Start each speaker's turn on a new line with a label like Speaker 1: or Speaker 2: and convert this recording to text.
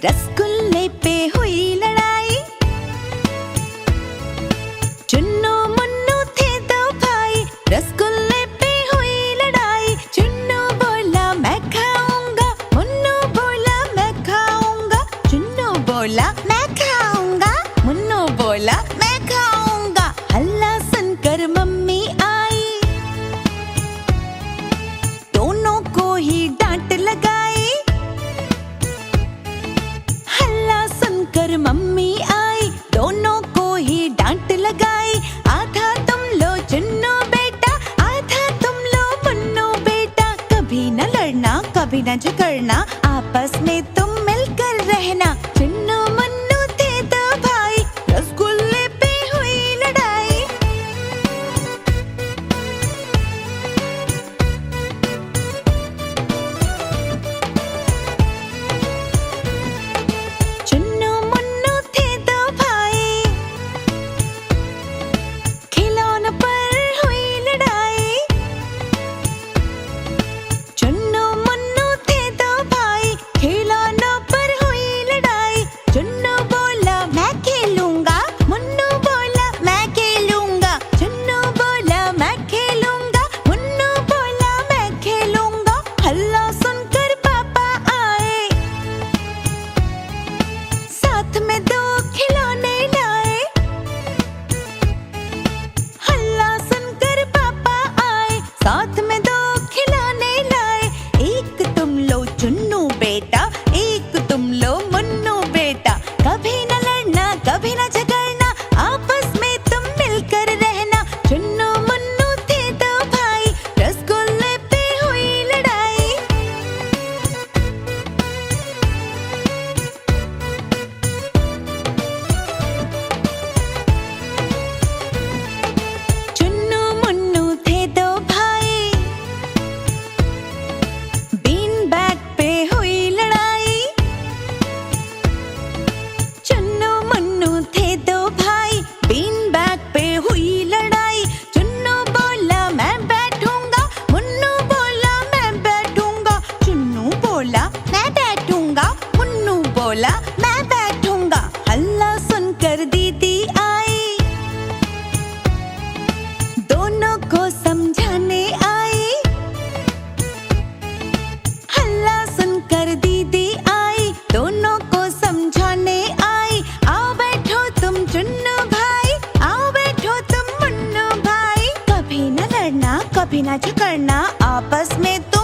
Speaker 1: रसगुल्ले पे हुई लड़ाई। चुन्नू मुन्नू थे दो भाई, रसगुल्ले पे हुई लड़ाई। चुन्नू बोला मैं खाऊंगा, मुन्नू बोला मैं खाऊंगा। चुन्नू बोला मैं खाऊंगा, मुन्नू बोला मैं खाऊंगा। हल्ला सुनकर मम्मी आई, दोनों को ही डांट लगाई। हल्ला सुनकर मम्मी आई, दोनों को ही डांट लगाई। आधा तुम लो चुन्नू बेटा, आधा तुम लो मुन्नू बेटा। कभी न लड़ना, कभी न झगड़ना, आपस में तुम मिलकर रहना। चुन्नू मुन्नू थे दो भाई, रसगुल्ले पे हुई लड़ाई। चुन्नू मुन्नू थे दो भाई, खिलौनों पर हुई लड़ाई। चुन्नू मुन्नू थे दो भाई, खिलौनों पर हुई लड़ाई। चुन्नू बोला मैं खेलूंगा, मुन्नू बोला मैं खेलूंगा। चुन्नू बोला मैं खेलूंगा, मुन्नू बोला मैं खेलूंगा। हल्ला सुनकर पापा आए, साथ में दो खिलौने लाए। हल्ला सुनकर पापा आए, साथ में दो खिलौने लाए। एक तुम लो चुन्नू बेटा, एक तुम लो मुन्नू बेटा। कभी न लड़ना, कभी न झगड़ना, आपस में तुम मिलकर रहना। चुन्नू मुन्नू थे दो भाई, रसगुल्ले पे हुई लड़ाई। चुन्नू मुन्नू थे दो भाई, बीन बैग पे हुई लड़ाई। चुन्नू मुन्नू थे दो भाई, बीन बैग पे हुई लड़ाई। चुन्नू बोला मैं बैठूंगा, मुन्नू बोला मैं बैठूंगा। चुन्नू बोला मैं बैठूंगा, मुन्नू बोला मैं बैठूंगा। हल्ला सुनकर दीदी आई, दोनों को समझाने आई। हल्ला सुनकर दीदी आई, दोनों को समझाने आई। आओ बैठो तुम चुन्नू भाई, आओ बैठो तुम मुन्नू भाई। कभी न लड़ना, कभी न झगड़ना, आपस में तुम